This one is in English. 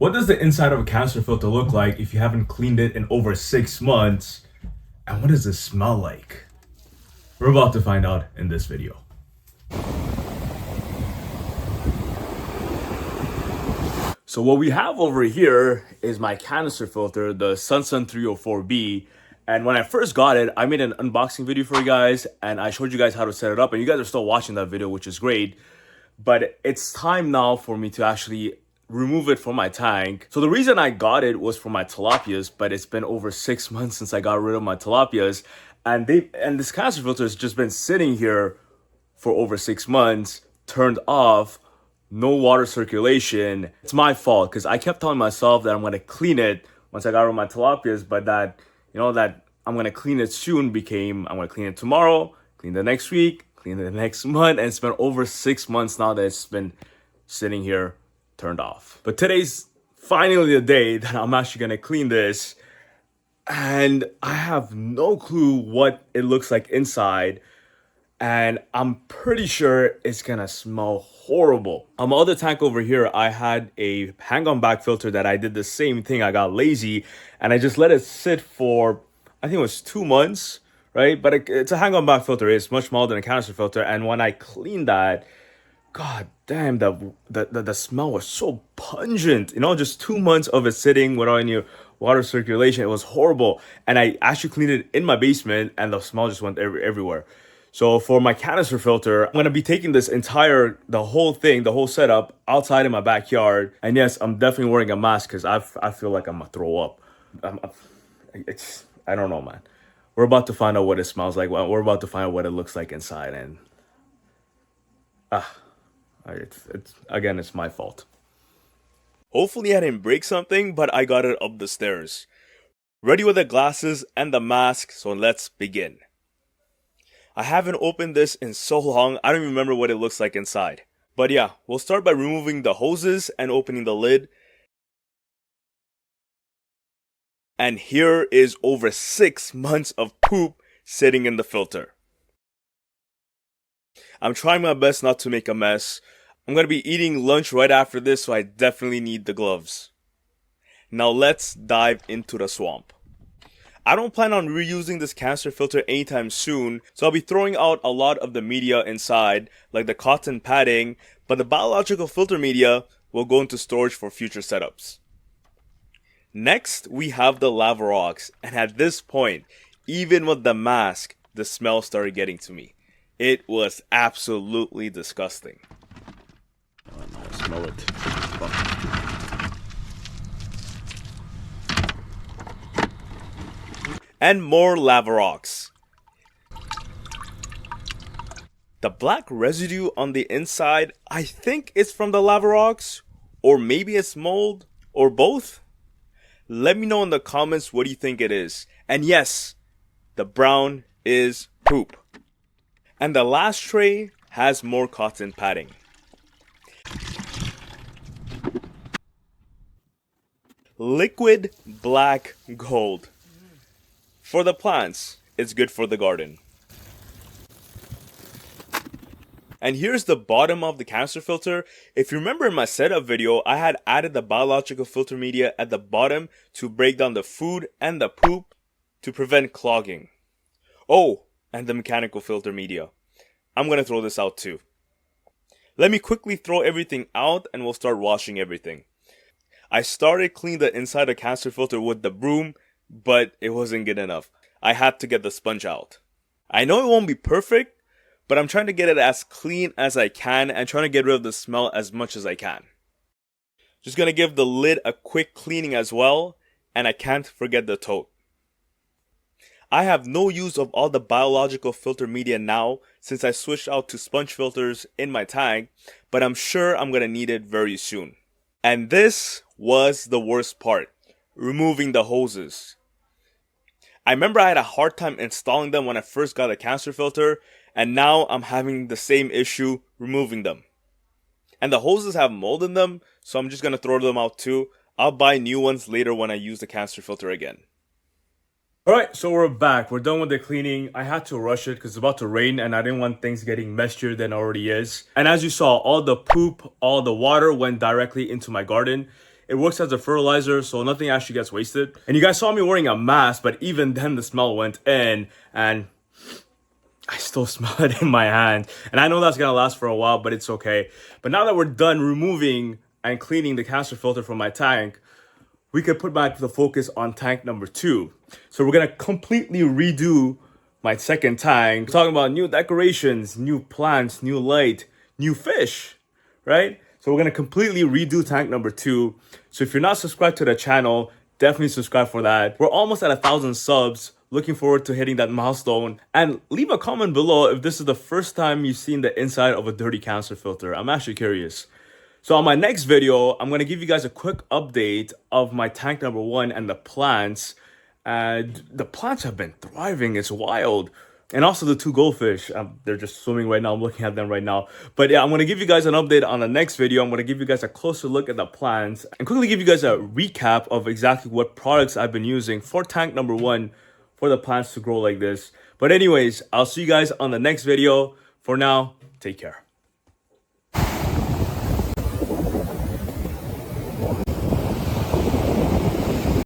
What does the inside of a canister filter look like if you haven't cleaned it in over 6 months? And what does it smell like? We're about to find out in this video. So what we have over here is my canister filter, the Sunsun 304B. And when I first got it, I made an unboxing video for you guys and I showed you guys how to set it up, and you guys are still watching that video, which is great. But it's time now for me to actually remove it from my tank. So the reason I got it was for my tilapias, but it's been over 6 months since I got rid of my tilapias, and this canister filter has just been sitting here for over 6 months, turned off, no water circulation. It's my fault because I kept telling myself that I'm gonna clean it once I got rid of my tilapias, but that I'm gonna clean it soon became I'm gonna clean it tomorrow, clean the next week, clean the next month, and it's been over 6 months now that it's been sitting here turned off. But today's finally the day that I'm actually gonna clean this, and I have no clue what it looks like inside, and I'm pretty sure it's gonna smell horrible. On my other tank over here, I had a hang-on back filter that I did the same thing. I got lazy and I just let it sit for, I think it was 2 months, right? But it's a hang-on back filter. It's much smaller than a canister filter. And when I cleaned that, god damn, the smell was so pungent. Just 2 months of it sitting without any water circulation. It was horrible. And I actually cleaned it in my basement and the smell just went everywhere. So for my canister filter, I'm going to be taking the whole setup outside in my backyard. And yes, I'm definitely wearing a mask because I feel like I'm going to throw up. I don't know, man. We're about to find out what it smells like. We're about to find out what it looks like inside. And it's my fault. Hopefully I didn't break something, but I got it up the stairs. Ready with the glasses and the mask, so let's begin. I haven't opened this in so long, I don't even remember what it looks like inside. But yeah, we'll start by removing the hoses and opening the lid. And here is over 6 months of poop sitting in the filter. I'm trying my best not to make a mess. I'm going to be eating lunch right after this, so I definitely need the gloves. Now let's dive into the swamp. I don't plan on reusing this canister filter anytime soon, so I'll be throwing out a lot of the media inside, like the cotton padding, but the biological filter media will go into storage for future setups. Next, we have the lava rocks, and at this point, even with the mask, the smell started getting to me. It was absolutely disgusting. Oh no, smell it. And more lava rocks. The black residue on the inside, I think it's from the lava rocks, or maybe it's mold, or both. Let me know in the comments what you think it is. And yes, the brown is poop. And the last tray has more cotton padding. Liquid black gold. For the plants, it's good for the garden. And here's the bottom of the canister filter. If you remember in my setup video, I had added the biological filter media at the bottom to break down the food and the poop to prevent clogging. Oh, and the mechanical filter media. I'm going to throw this out too. Let me quickly throw everything out and we'll start washing everything. I started cleaning the inside of the canister filter with the broom, but it wasn't good enough. I had to get the sponge out. I know it won't be perfect, but I'm trying to get it as clean as I can and trying to get rid of the smell as much as I can. Just gonna give the lid a quick cleaning as well, and I can't forget the tote. I have no use of all the biological filter media now since I switched out to sponge filters in my tank, but I'm sure I'm gonna need it very soon. And this was the worst part. Removing the hoses. I remember I had a hard time installing them when I first got a canister filter, and now I'm having the same issue removing them. And the hoses have mold in them, so I'm just going to throw them out too. I'll buy new ones later when I use the canister filter again. Alright, so we're back. We're done with the cleaning. I had to rush it because it's about to rain and I didn't want things getting messier than it already is. And as you saw, all the poop, all the water went directly into my garden. It works as a fertilizer, so nothing actually gets wasted. And you guys saw me wearing a mask, but even then the smell went in, and I still smell it in my hand. And I know that's gonna last for a while, but it's okay. But now that we're done removing and cleaning the canister filter from my tank, we could put back the focus on tank number 2. So we're gonna completely redo my second tank. We're talking about new decorations, new plants, new light, new fish, right? So we're gonna completely redo tank number 2. So if you're not subscribed to the channel, definitely subscribe for that. We're almost at 1,000 subs. Looking forward to hitting that milestone. And leave a comment below if this is the first time you've seen the inside of a dirty canister filter. I'm actually curious. So on my next video, I'm gonna give you guys a quick update of my tank number 1 and the plants. And the plants have been thriving. It's wild. And also the 2 goldfish. They're just swimming right now. I'm looking at them right now. But yeah, I'm going to give you guys an update on the next video. I'm going to give you guys a closer look at the plants and quickly give you guys a recap of exactly what products I've been using for tank number 1 for the plants to grow like this. But anyways, I'll see you guys on the next video. For now, take care.